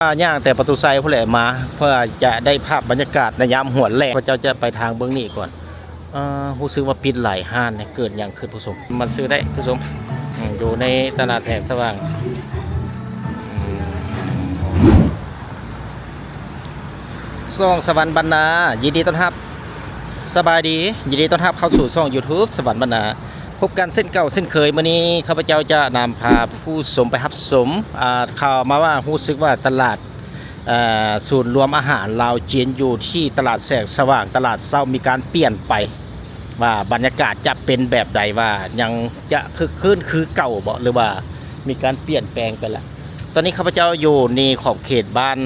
ย่างแต่ประตูไซด์ผู้แหละมาเพื่อจะได้ภาพบรรยากาศในยามหัวแรกพระเจ้าจะไปทางเบื้องนี้ก่อนผู้ซื้อว่าปิดหลายห้านเนี่ยเกิดอย่างขึ้นผู้ชมมันซื้อได้ผู้ชมอยู่ในตลาดแสงสว่างซ่องสวรรค์บรรณายินดีต้อนรับสบายดียินดีต้อนรับเข้าสู่ช่อง YouTube สวรรค์บรรณาพบกันเส้นเก่าเส้นเคยมื้อนี้ข้าพเจ้าจะนำพาผู้ชมไปรับชมข่าวมาว่ารู้สึกว่าตลาดศูนย์รวมอาหารลาวเจียนอยู่ที่ตลาดแสงสว่างตลาดเศร้ามีการเปลี่ยนไปว่าบรรยากาศจะเป็นแบบใดว่ายังจะคึกคืนคือเก่าบ่หรือว่ามีการเปลี่ยนแปลงไปแล้วตอนนี้ข้าพเจ้าอยู่ในขอบเขตบ้าน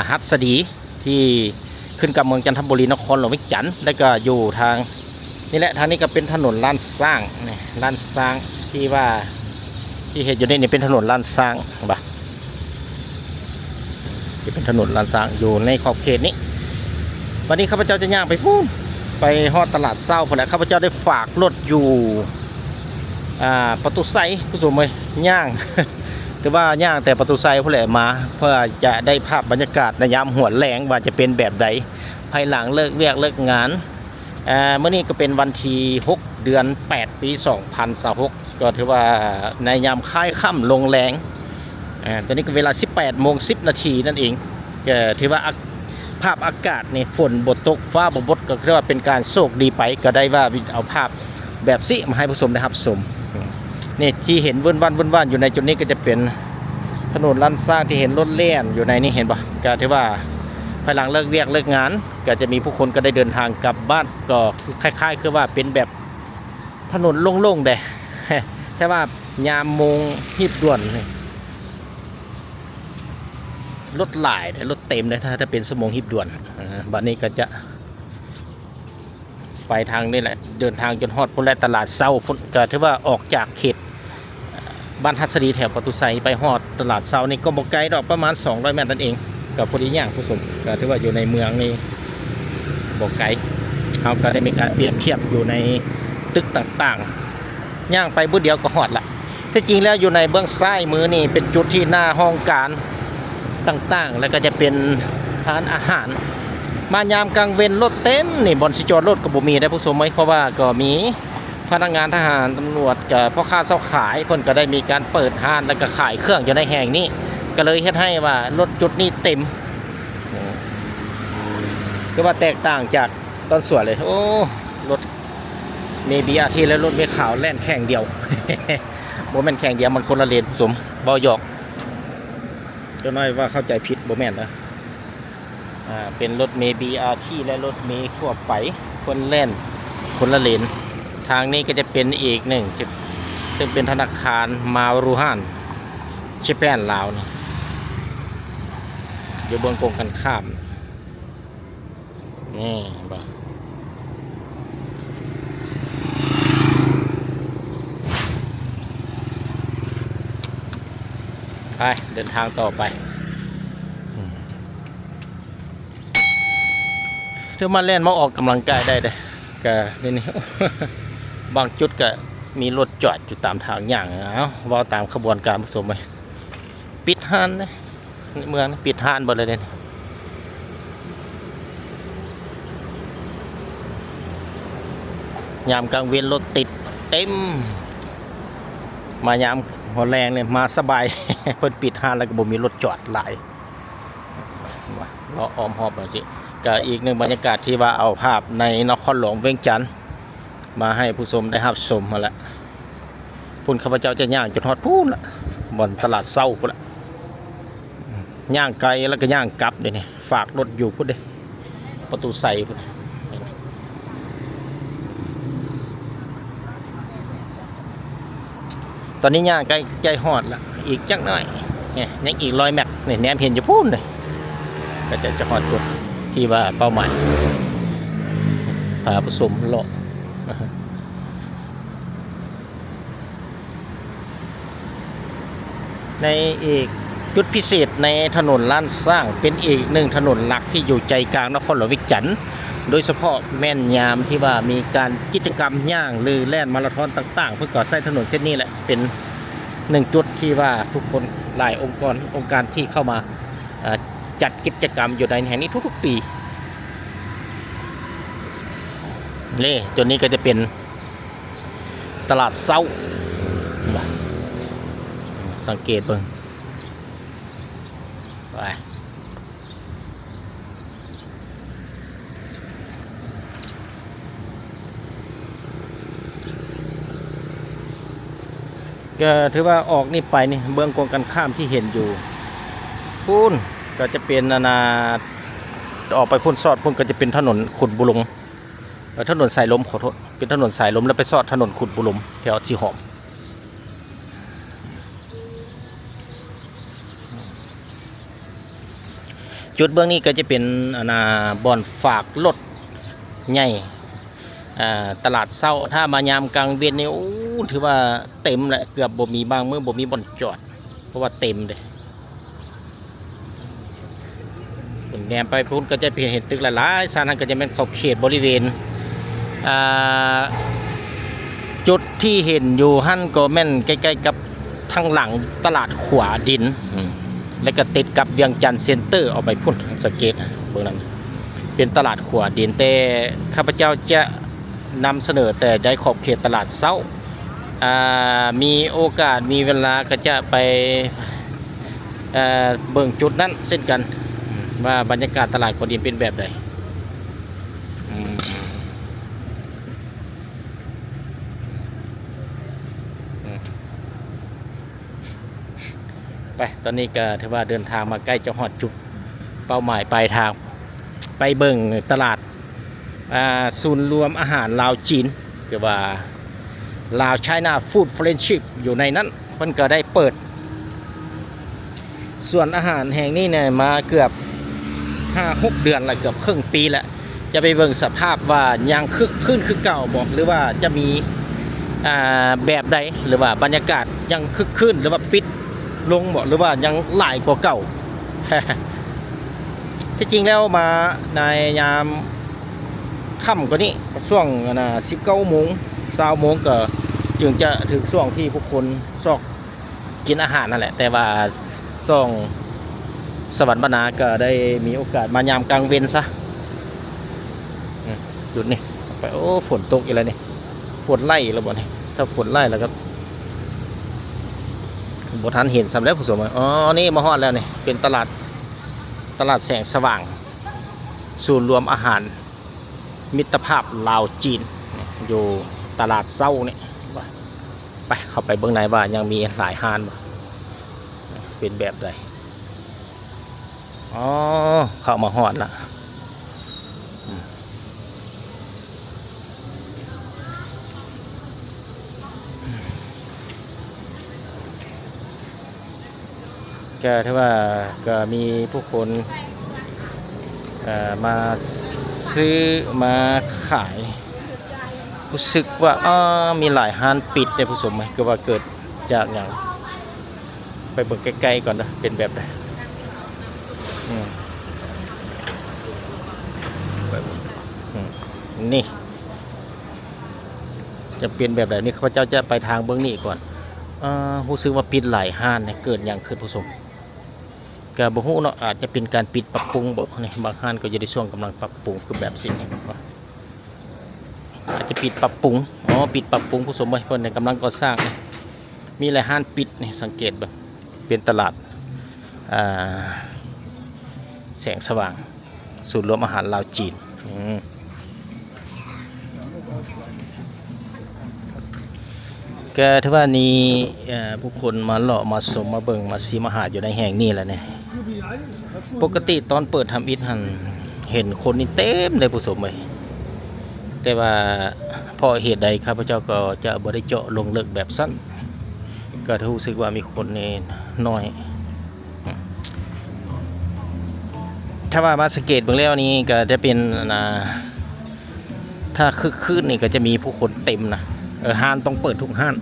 ฮัสดีที่ขึ้นกับเมืองจันทบุรีนครหลวงวิจันทร์แล้วก็อยู่ทางนี่แหละทางนี้ก็เป็นถนนลานสร้างนี่ลานสร้างที่ว่าที่เห็นอยู่นี่เป็นถนนลานสร้างบ่จะเป็นถนนลานสร้างอยู่ในขอบเขตนี้วันนี้ข้าพเจ้าจะย่างไปพูดไปฮอดตลาดเศร้าพอแล้วข้าพเจ้าได้ฝากรถอยู่ประตูไซผู้ชมเลยย่างแต่ว่าย่างแต่ประตูไซผู้แหละมาเพื่อจะได้ภาพบรรยากาศในยามหัวแรงว่าจะเป็นแบบใดภายหลังเลิกเวียกเลิกงานเมื่อนี้ก็เป็นวันที่6 เดือน 8 ปี 2026ก็ถือว่าในยามค่ายค่ำลงแรงตอนนี้ก็เวลา 18:10 นาทีนั่นเองก็ถือว่าภาพอากาศนี่ฝนบดตกฟ้าบดก็เรียกว่าเป็นการโชคดีไปก็ได้ว่าเอาภาพแบบสิมาให้ผู้ชมได้รับชมนี่ที่เห็นว่านอยู่ในจุดนี้ก็จะเป็นถนนลานสร้างที่เห็นรถเล่นอยู่ในนี้เห็นปะก็ถือว่าภายหลังเลิกเวียกเลิกงานก็จะมีผู้คนก็ได้เดินทางกลับบ้านก็คล้ายๆคือว่าเป็นแบบถนนโล่งๆได้แค่ว่ายามโมงฮีบด่วนรถหลายรถเต็มเลยถ้าเป็นชั่วโมงฮีบด่วนบัดนี้ก็จะไปทางนี่แหละเดินทางจนฮอดพุ่นและตลาดเศร้าพุ่นก็ถือว่าออกจากเขตบ้านฮัสดีแถวประตูไซไปฮอดตลาดเศร้านี่ก็บ่ไกลดอกประมาณ200 เมตรนั่นเองกับพอดีย่างผู้ชมก็ถือว่าอยู่ในเมืองนี่บ่ไกลเขาก็ได้มีการเปรียบเทียบอยู่ในตึกต่างๆย่างไปบุดเดียวก็ฮอดละที่จริงแล้วอยู่ในเบื้องซ้ายมือนี่เป็นจุดที่หน้าห้องการต่างๆแล้วก็จะเป็นร้านอาหารมายามกลางเว้นรถเต็มนี่บอนสิจอดรถก็บ่มีได้ผู้ชมไหมเพราะว่าก็มีพนักงานทหารตำรวจกับพ่อค้าเช่าขายคนก็ได้มีการเปิดห้างแล้วก็ขายเครื่องอยู่ในแห่งนี้ก็เลยเฮ็ดให้ว่ารถจุดนี้เต็มก็ว่าแตกต่างจากตอนสวนเลยโอ้รถเมบีอาร์ทีและรถเมขาวแล่นแข่งเดียวโบแมนแข่งเดียวมันคนละเลนผสมเบาหยอกจะน้อยว่าเข้าใจผิดโบแมนนะเป็นรถเมบีอาร์ทีและรถเมทั่วไปคนแล่นคนละเลนทางนี้ก็จะเป็นอีกหนึ่งซึ่งเป็นธนาคารมารูฮันเจแปนลาวนี่อยู่เบื้องกงกันข้ามนี่บ่ไปเดินทางต่อไปถ้ามาเล่นมาออกกำลังกายได้เลยก็นี่บางจุดก็มีรถจอดอยู่ตามทางอย่างว่าตามขบวนการผสมไปปิดห้านเลยเมืองปิดห้านหมดเลยเนี่ยยามกลางเวียนรถติดเต็มมายามหัวแรงเนี่ยมาสบายเพิ่นปิดห้านแล้วก็บ่มีรถจอดหลายเราอ้อมหอบมาสิก็อีกหนึ่งบรรยากาศที่ว่าเอาภาพในนครหลวงเวียงจันทร์มาให้ผู้ชมได้รับชมมาแล้วพุ่นข้าพเจ้าจะย่างจนฮอดพูนละบนตลาดเศร้าพุ่นละย่างไกลแล้วก็ย่างกลับเดี๋ยวนี้ฝากรถอยู่พุ่นเด้ประตูใส่พุ่นตอนนี้ย่างใกล้ฮอดละอีกจักหน่อยเนี่ยยังอีก100 เมตรเนี่ยแนมเห็นอยู่พูนเลยก็จะฮอดจุดที่ว่าเป้าหมายพาผู้ชมเลาะในอีกจุดพิเศษในถนนลานสร้างเป็นอีกหนึ่งถนนหลักที่อยู่ใจกลางนครหลวงวิจันทร์โดยเฉพาะแม่นยามที่ว่ามีการกิจกรรมย่างหรือแล่นมาราธอนต่างๆเพื่อก่อสร้างถนนเส้นนี้แหละเป็นหนึ่งจุดที่ว่าทุกคนหลายองค์การที่เข้ามา จัดกิจกรรมอยู่ในแห่งนี้ทุกๆปีนี่จนนี้ก็จะเป็นตลาดเช้าสังเกตเบิ่งไปก็ถือว่าออกนี่ไปนี่เบื้องกองกันข้ามที่เห็นอยู่พูนก็จะเป็นนาออกไปพุ่นซอดพุ่นก็จะเป็นถนนขุดบุลงถนนสายลมขอโทษเป็นถนนสายลมแล้วไปซอดถนนขุดบุลมแถวที่หอมจุดเบื้องนี้ก็จะเป็นบ่อนฝากรถใหญ่ตลาดเช้าถ้ามายามกลางเวียนนี่โอ้ถือว่าเต็มแหละเกือบบ่มีบางมื้อบ่มีบ่อนจอดเพราะว่าเต็มเลยแนมไปพุ่นก็จะเห็นตึกหลายๆสถานก็จะเป็นขอบเขตบริเวณจุดที่เห็นอยู่หั่นก็แม่นใกล้ๆกับทางหลังตลาดขวาดินและก็ติดกับเวียงจันทร์เซ็นเตอร์ออกไปพุ่นสังเกตเบื้องนั้นเป็นตลาดขวาดินแต่ข้าพเจ้าจะนำเสนอแต่ได้ขอบเขตตลาดเช้ามีโอกาสมีเวลาก็จะไปเบิ่งจุดนั้นเช่นกันว่าบรรยากาศตลาดขวาดินเป็นแบบใดไปตอนนี้ก็ถือว่าเดินทางมาใกล้จะฮอดจุดเป้าหมายปลายทางไปเบิ่งตลาดศูนย์รวมอาหารลาวจีนคือว่าลาวไชน่าฟู้ดเฟรนชิพอยู่ในนั้นมันก็ได้เปิดส่วนอาหารแห่งนี้เนี่ยมาเกือบ 5-6 เดือนละเกือบครึ่งปีแล้วจะไปเบิ่งสภาพว่ายังคึกขึ้นคือเก่าบอกหรือว่าจะมีแบบใดหรือว่าบรรยากาศยังคึกขึ้นหรือว่าปิดลงบอกหรือว่ายังหลายกว่าเก่า ที่จริงแล้วมาในยามค่ำกว่านี้ช่วง19 โมง20 โมงก็จึงจะถึงช่วงที่พวกคนซอกกินอาหารนั่นแหละแต่ว่าช่วงสวรรค์บรรณาก็ได้มีโอกาสมายามกลางเว้นซะหยุดนี่ไปโอ้ฝนตกอีกแล้วนี่ฝนไล่แล้วบ่นี่ถ้าฝนไล่แล้วก็บ่ทันเห็นสำแล้วผู้ชมอ๋อนี่มาฮอดแล้วนี่เป็นตลาดแสงสว่างศูนย์รวมอาหารมิตรภาพลาวจีนอยู่ตลาดเช้านี่ไปเข้าไปเบื้องในว่ายังมีหลายฮานบ่เป็นแบบใดอ๋อเข้ามาฮอดละก็ถือว่าก็มีผู้คนมาซื้อมาขายรู้สึกว่ามีหลายห้านปิดในผู้ชมไหมก็ว่าเกิดจากอย่างไปเบิ่งใกล้ๆก่อนนะเป็นแบบไหนนี่จะเป็นแบบไหนนี่ข้าพเจ้าจะไปทางเบื้องนี้ก่อนรู้สึกว่าปิดหลายห้านเนี่ยเกิดอย่างขึ้นผู้ชมก็บ่ฮู้เนาะอาจจะเป็นการปิดปรับปรุงบ่นี่บางห้านก็อยู่ในช่วงกำลังปรับปรุงคือแบบสิ่งนี้อาจจะปิดปรับปรุงปิดปรับปรุงผู้ชมเพิ่นในกำลังก่อสร้างมีหลายห้านปิดนี่สังเกตแบบเป็นตลาดแสงสว่างศูนย์รวมอาหารลาวจีนก็ถือว่านี่ผู้คนมาเลาะมาสมมาเบิ่งมาซีมาหาอยู่ในแห่งนี้แหละเนี่ยปกติตอนเปิดทำอิฐหันเห็นคนนี่เต็มเลยผู้ชมเลยแต่ว่าเพราะเหตุใดข้าพเจ้าก็จะบ่ได้เจาะลงลึกแบบสั้นก็รู้สึกว่ามีคนนี่น้อยถ้าว่ามาสังเกตเบื้องแล้วนี้ก็จะเป็นถ้าคึกคืนนี่ก็จะมีผู้คนเต็มนะห้านต้องเปิดทุกห้าน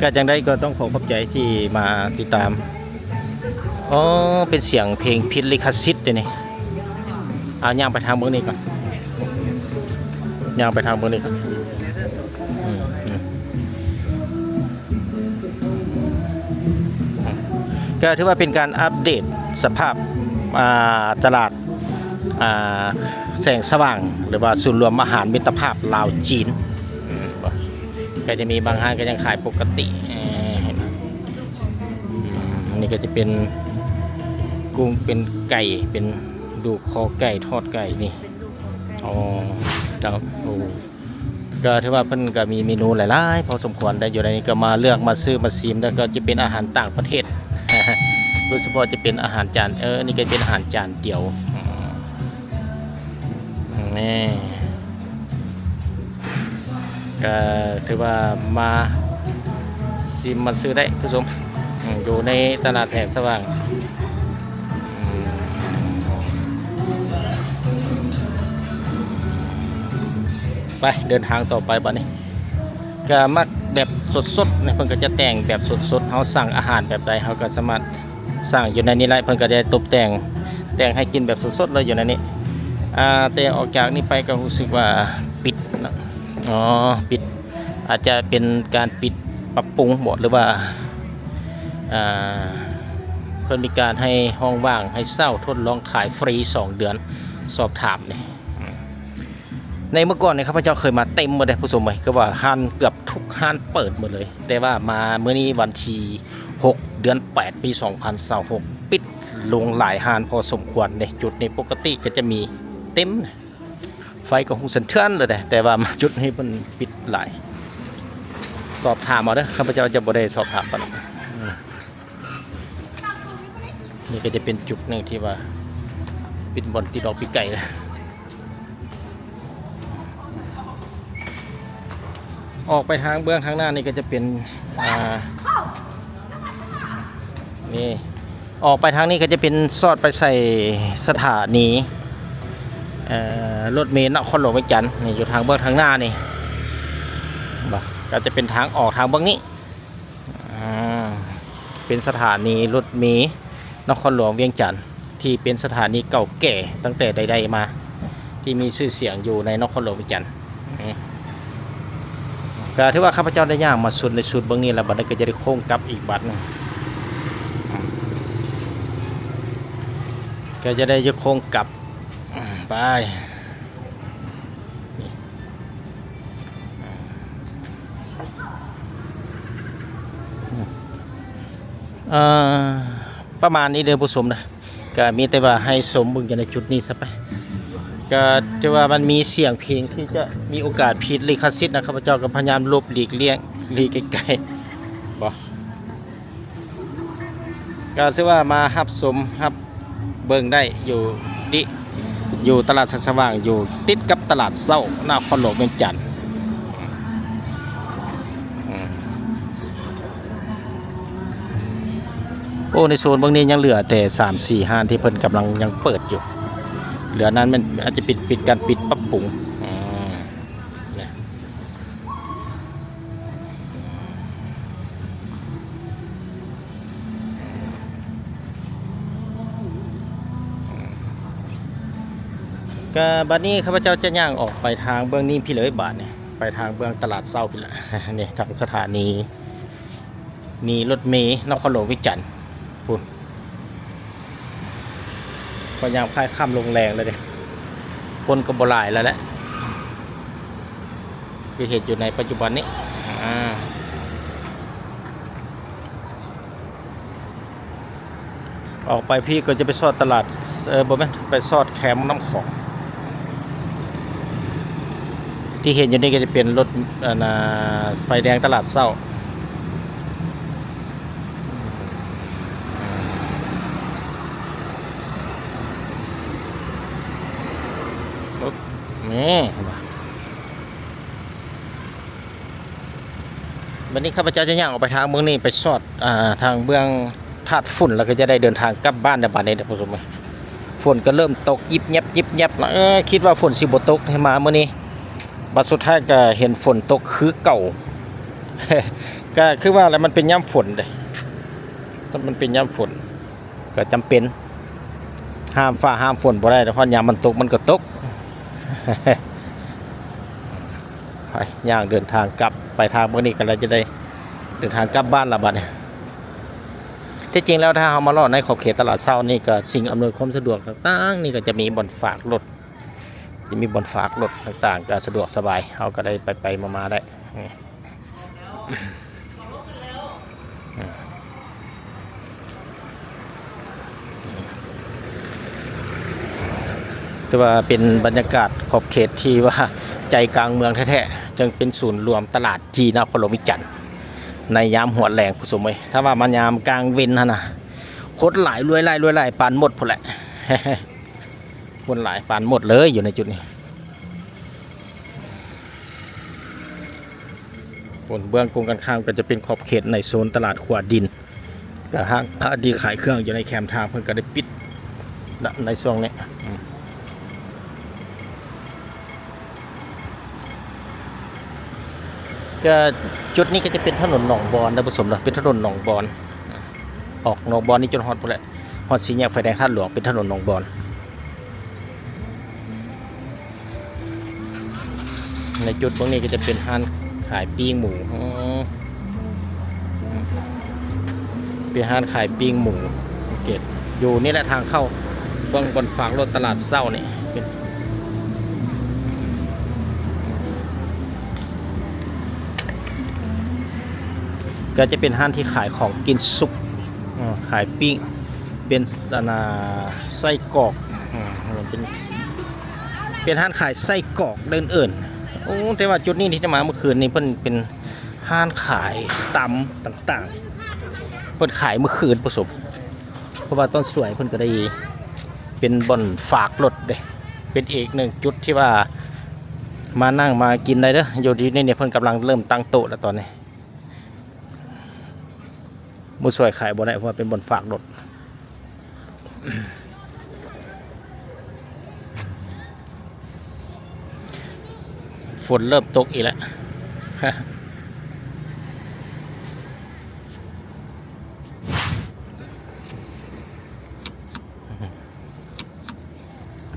ก็จังได้ก็ต้องขอบใจที่มาติดตามเป็นเสียงเพลงพิษลิขสิทธิ์เลยนี่เอาย่างไปทางเบื้องนี้ก่อนย่างไปทางเบื้องนี้ก่อนก็ถือว่าเป็นการอัปเดต สภาพตลาดแสงสว่างหรือว่าศูนย์รวมอาหารมิตรภาพลาวจีนก็จะมีบางห้างก็ยังขายปกตินี่ก็จะเป็นกุ้งเป็นไก่เป็นดูคอไก่ทอดไก่นี่อ๋อครับโอ้ก็ถือว่าเพิ่นก็มีเมนูหลายๆพอสมควรได้อยู่ในนี้ก็มาเลือกมาซื้อมาชิมแล้วก็จะเป็นอาหารต่างประเทศโดยเฉพาะจะเป็นอาหารจานนี่ก็เป็นอาหารจานเดียวนี่ก็ถือว่ามาชิมมาซื้อได้ผู้ชมอยู่ในตลาดแสงสว่างไปเดินทางต่อไปบ้านนี้ก็มักแบบสดๆเนี่ยเพิ่นก็จะแต่งแบบสดๆเขาสั่งอาหารแบบใดเขาก็สามารถสั่งอยู่ในนี้ได้เพิ่นก็จะตกแต่งให้กินแบบสดๆเลยอยู่ในนี้แต่ออกจากนี้ไปก็รู้สึกว่าปิดนะอ๋อปิดอาจจะเป็นการปิดปรับปรุงบ่หรือว่าเพิ่นมีการให้ห้องว่างให้เช่าทดลองขายฟรี2 เดือนสอบถามเนี่ยในเมื่อก่อนเนี่ยข้าพเจ้าเคยมาเต็มหมดเลยผู้ชมเลยก็ว่าห้างเกือบทุกห้างเปิดหมดเลยแต่ว่ามาเมื่อนี้วันที่6 เดือน 8 ปี 2026ปิดลงหลายห้างพอสมควรเนี่ยจุดในปกติก็จะมีเต็มไฟก็หูสันเทือนเลยแต่ว่ามาจุดนี้มันปิดหลายสอบถามเอาเด้อข้าพเจ้าจะบ่ได้สอบถามปานนี่ก็จะเป็นจุดหนึ่งที่ว่าปิดบอลติดดอกปีไก่เลยออกไปทางเบื้องทางหน้านี่ก็จะเป็นนี่ออกไปทางนี้ก็จะเป็นซอดไปใส่สถานีรถเมล์นครหลวงเวียงจันทน์นี่อยู่ทางเบื้องทางหน้านี่ก็จะเป็นทางออกทางเบื้องนี้เป็นสถานีรถเมล์นครหลวงเวียงจันทน์ที่เป็นสถานีเก่าแก่ตั้งแต่ใดๆมาที่มีชื่อเสียงอยู่ในนครหลวงเวียงจันทน์ก็ถือว่าข้าพเจ้าได้ย่างมาสุดในสุดเบื้องนี้แล้วบัดนี้ก็จะได้โค้งกลับอีกบัดนึงก็จะได้ยกโค้งกลับไปประมาณนี้เดินผู้ชมนะก็มีแต่ว่าให้สมบึงกันในจุดนี้ซะไปก็จะว่ามันมีเสียงเพลงที่จะมีโอกาสผิดลิขสิทธิ์นะข้าพเจ้าก็พยายามลบหลีกเลี่ยงไกลๆบ่ก็ถือว่ามาฮับสมฮับเบิ่งได้อยู่ตลาดสว่างอยู่ติดกับตลาดเศร้าหน้าคอนหลวงเวียงจันทน์โอ้ในโซนบางนี้ยังเหลือแต่3-4 ห้างที่เพิ่นกำลังยังเปิดอยู่เหลือนั้นมันอาจจะปิดการปิดปรับปรุงก็บัดนี้ข้าพเจ้าจะย่างออกไปทางเบื้องนี้พี่เลยบาทเนี่ยไปทางเบื้องตลาดเศร้าพี่ละนี่ทางสถานีนี่รถเมล์นครหลวงเวียงจันทน์พูดพยายามคลายข้ามลงแรงเลยเด้คนก็บ่หลายแล้วแหละที่เห็นอยู่ในปัจจุบันนี้ออกไปพี่ก็จะไปซอดตลาดบ่แม่นไปซอดแคมป์น้ำของที่เห็นอยู่นี่ก็จะเป็นรถไฟแดงตลาดเศร้านี่วันนี้ข้าพเจ้าจะย่างออกไปทางเมืองนี้ไปซอดทางเบื้องธาตุฝุ่นแล้วก็จะได้เดินทางกลับบ้านในบ้านนี้ท่านผู้ชมฝนก็เริ่มตกยิบยับแล้วคิดว่าฝนสิบ่ตกให้มาเมื่อนี้บัดสุดท้ายก็เห็นฝนตกคือเก่า ก็คือว่าอะไรมันเป็นย่ำฝนเลยถ้ามันเป็นย่ำฝนก็จำเป็นห้ามฟ้าห้ามฝนบ่ได้เพราะยามมันตกมันก็ตก ไปย่างเดินทางกลับไปทางเมื่อนี้กันแล้วจะได้เดินทางกลับบ้านละบัดเนี่ย ที่จริงแล้วถ้าเรามาลอดในขอบเขตตลาดเช้านี่ก็สิ่งอำนวยความสะดวกต่างๆนี่ก็จะมีบ่อนฝากรถจะมีบ่อนฝากรถต่างๆก็สะดวกสบายเราก็ได้ไปมาได้แต่ว่าเป็นบรรยากาศขอบเขตที่ว่าใจกลางเมืองแท้ๆจึงเป็นศูนย์รวมตลาดจีนครวิจันทร์ในยามหัวแรงผู้ชมเว้ยถ้าว่ามันยามกลางเว้นนะคนหลายรวยหลายปานหมดพุ่นแหละ คนหลายปานหมดเลยอยู่ในจุดนี้บนเบื้องกงกันข้ามก็จะเป็นขอบเขตในโซนตลาดขวาดินก็ห้างดีขายเครื่องอยู่ในแคมป์ทางเพิ่นก็ได้ปิดในช่วงนี้ก็จุดนี้ก็จะเป็นถนนหนองบอนนะผู้ชมนะเป็นถนนหนองบอนออกหนองบอนนี่จนฮอดพุ่นแหละฮอดสี่แยกไฟแดงท่าหลวงเป็นถนนหนองบอนในจุดตรงนี้ก็จะเป็นห้างขายปิ้งหมูเป็นห้างขายปิ้งหมูเกตอยู่นี่แหละทางเข้าบนฝากรถตลาดเช้านี่ก็จะเป็นห้างที่ขายของกินสุกขายปิ้งเป็นไส้กรอกเป็นห้างขายไส้กรอกเดินเอิ่นโอ้แต่ว่าจุดนี้ที่จะมาเมื่อคืนนี้เพิ่นเป็นห้างขายตำต่างๆเพิ่นขายเมื่อคืนผสมเพราะว่าต้นสวยเพิ่นก็ได้เป็นบ่อนฝากรถเด้เป็นอีกหนึ่งจุดที่ว่ามานั่งมากินได้เด้ออยู่ที่นี่เนี่ยเพิ่นกำลังเริ่มตั้งโต๊ะแล้วตอนนี้มือสวยขายบ่ได้เพราะว่าเป็นบ่อนฝากรถฝนเริ่มตกอีกแล้ว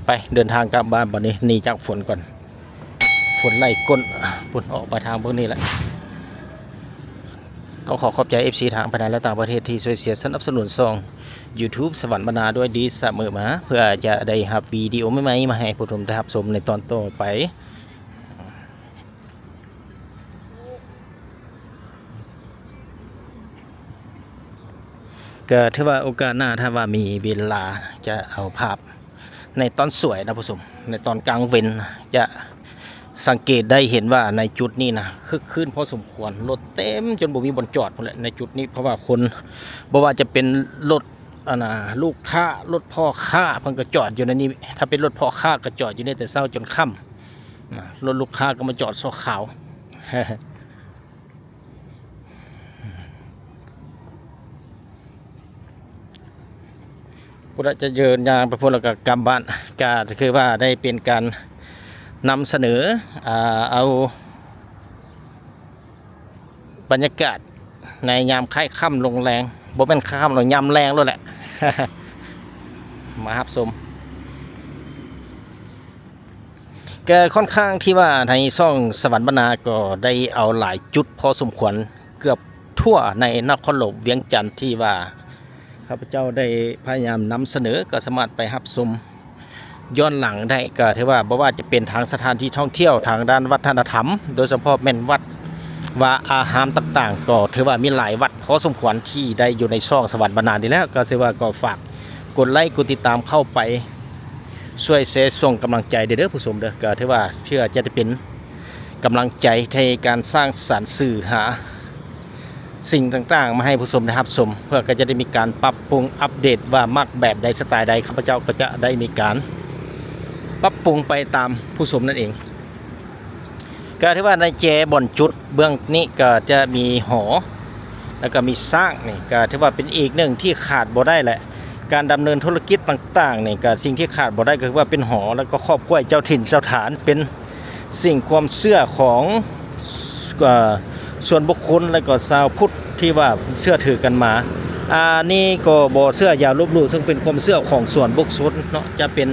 ไปเดินทางกลับบ้านบัดนี้หนีจากฝนก่อนฝนไล่ก้นฝนออกไปทางพวกนี้แหละต้องขอขอบใจ FC ทางภายในและต่างประเทศที่ช่วยเสียสนับสนุนซอง YouTube สวรรค์บรรณาด้วยดีเสมอมาเพื่อจะได้รับวิดีโอใหม่ๆมาให้ผู้ชมได้รับชมในตอนต่อไปก็ถือว่าโอกาสหน้าถ้าว่ามีเวลาจะเอาภาพในตอนสวยนะผู้ชมในตอนกลางเว้นจะสังเกตได้เห็นว่าในจุดนี้นะคึกคืนพอสมควรรถเต็มจนบ่มีบนจอดหมดเลยในจุดนี้เพราะว่าคนบ่ว่าจะเป็นรถลูกค้ารถพ่อค้าเพิ่นก็จอดอยู่ในนี้ถ้าเป็นรถพ่อค้าก็จอดอยู่ในแต่เช้าจนค่ำรถลูกค้าก็มาจอดโซ่ขาวพุทธจะเยินยางไปพูดแล้วกับกรรมบ้านก็คือว่าได้เป็นการนำเสนอเอาบรรยากาศในยามค่ำค่ำลงแรงบ่เป็นค่ำหรอกยามแรงแล้วแหละ มาครับชมก็ค่อนข้างที่ว่าในช่องสวรรค์บรรณาก็ได้เอาหลายจุดพอสมควรเกือบทั่วในนครหลวงเวียงจันทร์ที่ว่าข้าพเจ้าได้พยายามนำเสนอก็สามารถไปรับชมย้อนหลังได้ก็ถือว่าบ่ว่าจะเป็นทางสถานที่ท่องเที่ยวทางด้านวัฒนธรรมโดยเฉพาะแม่นวัดว่าอาหารต่างๆก็ถือว่ามีหลายวัดพอสมควรที่ได้อยู่ในช่องสวรรค์บรรณาดีแล้วก็ถือว่าก็ฝากกดไลค์กดติดตามเข้าไปช่วยส่งกำลังใจเด้อผู้ชมเด้อก็ถือว่าเพื่อจะได้เป็นกำลังใจในการสร้างสรรค์สื่อหาสิ่งต่างๆมาให้ผู้ชมได้รับชมเพื่อก็จะได้มีการปรับปรุงอัปเดตว่ามักแบบใดสไตล์ใดข้าพเจ้าก็จะได้มีการปรับปรุงไปตามผู้ชมนั่นเองก็ถือว่าในเจบ่อนจุดเบื้องนี้ก็จะมีหอแล้วก็มีสร้างนี่ก็ถือว่าเป็นอีกหนึ่งที่ขาดบ่ได้แหละการดำเนินธุรกิจต่างๆนี่ก็สิ่งที่ขาดบ่ได้ก็คือว่าเป็นหอแล้วก็ครอบครัวเจ้าถิ่นเจ้าฐานเป็นสิ่งความเชื่อของส่วนบุคคลและก็ชาวพุทธที่ว่าเชื่อถือกันมานี่ก็บ่เชื่ออย่าลบหลู่ซึ่งเป็นความเชื่อของส่วนบุคคลเนาะจะเป็น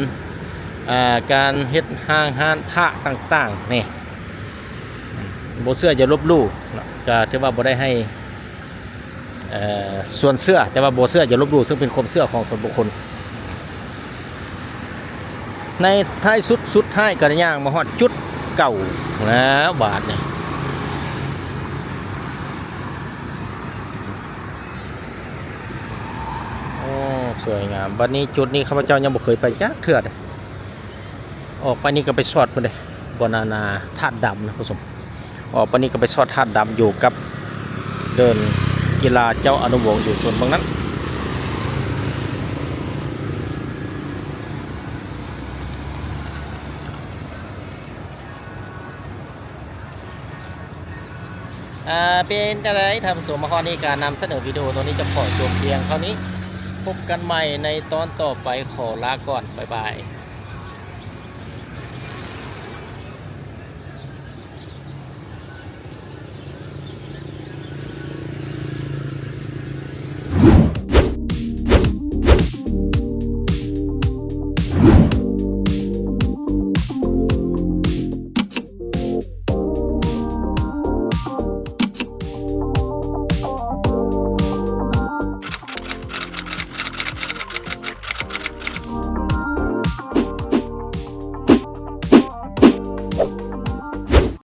การเฮ็ดห้างห้านพระต่างๆนี่บ่เชื่ออย่าลบหลู่ก็ถือว่าบ่ได้ให้ ส่วนเสื้อแต่ว่าโบเสื้อจะลบหลู่ซึ่งเป็นความเสื้อของส่วนบุคคลในท้ายสุดท้ายกระย่างมาฮอดจุดเก่าแล้วบาทเนี่ยโอ้สวยงามวันนี้จุดนี้ข้าพเจ้ายังบ่เคยไปจักเทื่อเลยออกไปนี่ก็ไปสอดพุ่นเลยบนานาธาตุดำนะผู้ชมออกไปนี่ก็ไปสอดธาตุดำอยู่กับเดินกีฬาเจ้าอนุวงศ์อยู่ส่วนบางนั้นเป็นอะไรทำสมมาข้อนี้การนำเสนอวิดีโอตัวนี้จะขอจบเพียงเท่านี้พบกันใหม่ในตอนต่อไปขอลาก่อนบ๊ายบาย